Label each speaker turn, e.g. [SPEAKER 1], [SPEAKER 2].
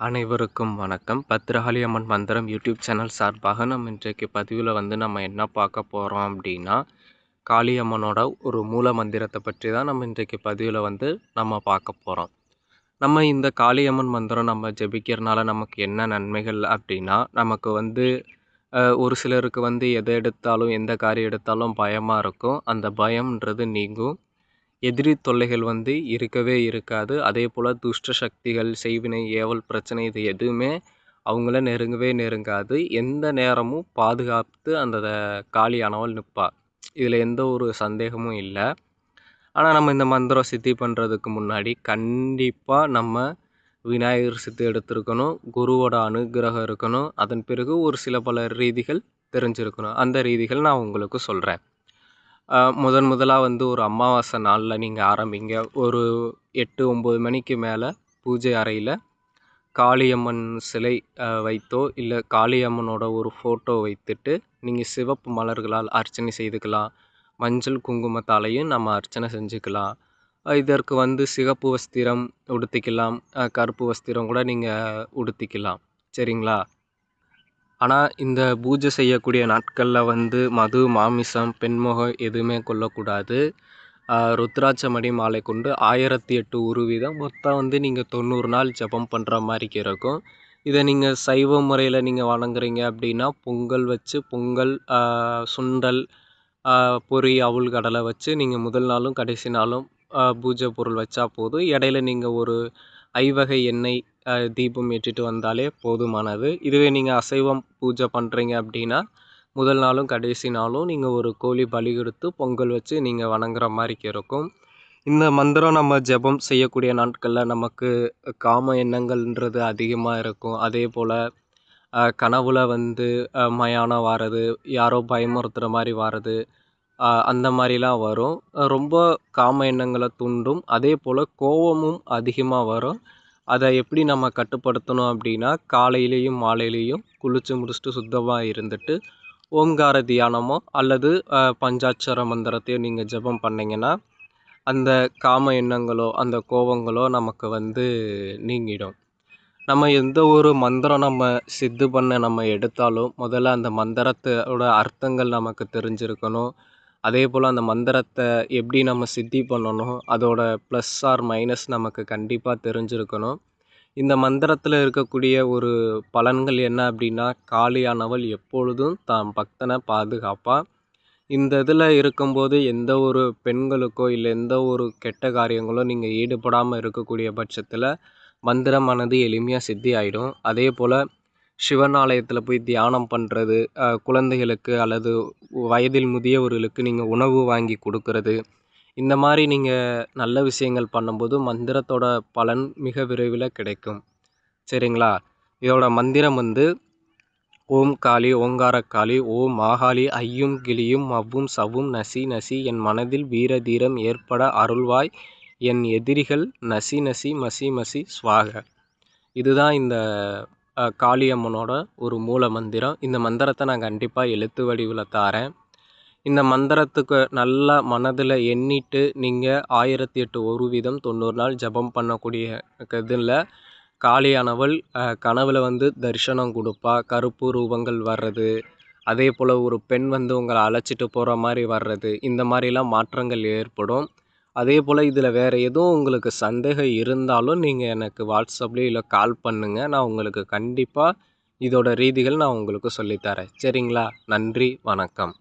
[SPEAKER 1] அனைவருக்கும் வணக்கம். பத்திரகாளி அம்மன் மந்திரம் யூடியூப் சேனல் சார்பாக நம்ம இன்றைக்கு பதிவில் நம்ம என்ன பார்க்க போகிறோம் அப்படின்னா, காளியம்மனோட ஒரு மூல மந்திரத்தை பற்றி தான் நம்ம இன்றைக்கு பதிவில் நம்ம பார்க்க போகிறோம். நம்ம இந்த காளியம்மன் மந்திரம் நம்ம ஜெபிக்கிறனால நமக்கு என்ன நன்மைகள் அப்படின்னா, நமக்கு ஒரு சிலருக்கு எதை எடுத்தாலும் எந்த காரியம் எடுத்தாலும் பயமாக இருக்கும். அந்த பயம்ன்றது நீங்கும். எதிரி தொல்லைகள் இருக்கவே இருக்காது. அதேபோல் துஷ்ட சக்திகள், செய்வினை, ஏவல் பிரச்சனை இது எதுவுமே அவங்கள நெருங்கவே நெருங்காது. எந்த நேரமும் பாதுகாத்து அந்த காளியானவள் நிற்பா. இதில் எந்த ஒரு சந்தேகமும் இல்லை. ஆனால் நம்ம இந்த மந்திரம் சித்தி பண்ணுறதுக்கு முன்னாடி கண்டிப்பாக நம்ம விநாயகர் சித்தி எடுத்திருக்கணும். குருவோட அனுகிரகம் இருக்கணும். அதன் பிறகு ஒரு சில பல ரீதிகள் தெரிஞ்சிருக்கணும். அந்த ரீதிகள் நான் உங்களுக்கு சொல்கிறேன். முதலாக ஒரு அமாவாசை நாளில் நீங்கள் ஆரம்பிங்க. ஒரு 8-9 மணிக்கு மேலே பூஜை அறையில் காளியம்மன் சிலை வைத்தோ இல்லை காளியம்மனோட ஒரு ஃபோட்டோ வைத்துட்டு நீங்கள் சிவப்பு மலர்களால் அர்ச்சனை செய்துக்கலாம். மஞ்சள் குங்குமத்தாலையும் நம்ம அர்ச்சனை செஞ்சுக்கலாம். இதற்கு சிகப்பு வஸ்திரம் உடுத்திக்கலாம். கருப்பு வஸ்திரம் கூட நீங்கள் உடுத்திக்கலாம். சரிங்களா? ஆனால் இந்த பூஜை செய்யக்கூடிய நாட்களில் மது, மாமிசம், பெண்முகம் எதுவுமே கொள்ளக்கூடாது. ருத்ராட்ச மணி மாலை கொண்டு 1008 உருவீதம் மொத்தம் நீங்கள் 90 நாள் ஜபம் பண்ணுற மாதிரி இருக்கும். இதை நீங்கள் சைவ முறையில் நீங்கள் வணங்குறீங்க அப்படின்னா பொங்கல் வச்சு சுண்டல், பொரி, அவுள், கடலை வச்சு நீங்கள் முதல் நாளும் கடைசி நாளும் பூஜை பொருள் வச்சா போதும். இடையில நீங்கள் ஒரு ஐவகை எண்ணெய் தீபம் ஏற்றிட்டு வந்தாலே போதுமானது. இதுவே நீங்கள் அசைவம் பூஜை பண்ணுறீங்க அப்படின்னா முதல் நாளும் கடைசி நாளும் நீங்கள் ஒரு கோழி பலி கொடுத்து பொங்கல் வச்சு நீங்கள் வணங்குற மாதிரி இருக்கும். இந்த மந்திரம் நம்ம ஜெபம் செய்யக்கூடிய நாட்களில் நமக்கு காம எண்ணங்கள்ன்றது அதிகமாக இருக்கும். அதே போல் கனவுல மயானம் வாரது, யாரோ பயமுறுத்துகிற மாதிரி வாரது, அந்த மாதிரிலாம் வரும். ரொம்ப காம எண்ணங்களை தூண்டும். அதே போல் கோபமும் அதிகமாக வரும். அதை எப்படி நம்ம கட்டுப்படுத்தணும் அப்படின்னா, காலையிலையும் மாலையிலையும் குளித்து முடிச்சுட்டு சுத்தமாக இருந்துட்டு ஓம்கார தியானமோ அல்லது பஞ்சாட்சர மந்திரத்தையோ நீங்கள் ஜெபம் பண்ணிங்கன்னா அந்த காம எண்ணங்களோ அந்த கோபங்களோ நமக்கு நீங்கிடும். நம்ம எந்த ஒரு மந்திரம் நம்ம சித்து பண்ண நம்ம எடுத்தாலும் முதல்ல அந்த மந்திரத்தோட அர்த்தங்கள் நமக்கு தெரிஞ்சிருக்கணும். அதே போல் அந்த மந்திரத்தை எப்படி நம்ம சித்தி பண்ணணும், அதோட ப்ளஸ் ஆர் மைனஸ் நமக்கு கண்டிப்பாக தெரிஞ்சிருக்கணும். இந்த மந்திரத்தில் இருக்கக்கூடிய ஒரு பலன்கள் என்ன அப்படின்னா, காளியானவள் எப்பொழுதும் தான் பக்தனை பாதுகாப்பா. இந்த இதில் இருக்கும்போது எந்த ஒரு பெண்களுக்கோ இல்லை எந்த ஒரு கெட்ட காரியங்களோ நீங்கள் ஈடுபடாமல் இருக்கக்கூடிய பட்சத்தில் மந்திரமானது எளிமையாக சித்தி ஆகிடும். அதே போல் சிவன் ஆலயத்தில் போய் தியானம் பண்ணுறது, குழந்தைகளுக்கு அல்லது வயதில் முதியவர்களுக்கு நீங்கள் உணவு வாங்கி கொடுக்கறது, இந்த மாதிரி நீங்கள் நல்ல விஷயங்கள் பண்ணும்போது மந்திரத்தோட பலன் மிக விரைவில் கிடைக்கும். சரிங்களா? இதோட மந்திரம் ஓம் காளி, ஓங்கார காளி, ஓம் மாகாளி, ஐயும் கிளியும் மவ்வும் சவ்வும் நசி நசி என் மனதில் வீர தீரம் ஏற்பட அருள்வாய், என் எதிரிகள் நசி நசி மசி மசி ஸ்வாக. இதுதான் இந்த காளியம்மனோட ஒரு மூல மந்திரம். இந்த மந்திரத்தை நான் கண்டிப்பாக எழுத்து வடிவில் தாரேன். இந்த மந்திரத்துக்கு நல்லா மனதில் எண்ணிட்டு நீங்கள் 1008 உருவீதம் 90 நாள் ஜபம் பண்ணக்கூடிய இதில் காளியானவள் கனவில் தரிசனம் கொடுப்பா. கருப்பு ரூபங்கள் வர்றது, அதே போல் ஒரு பெண் உங்களை அழைச்சிட்டு போகிற மாதிரி வர்றது, இந்த மாதிரிலாம் மாற்றங்கள் ஏற்படும். அதே போல் இதில் வேறு எதுவும் உங்களுக்கு சந்தேகம் இருந்தாலும் நீங்கள் எனக்கு வாட்ஸ்அப்லேயோ இல்லை கால் பண்ணுங்கள். நான் உங்களுக்கு கண்டிப்பாக இதோட ரீதிகள் நான் உங்களுக்கு சொல்லித்தரேன். சரிங்களா? நன்றி, வணக்கம்.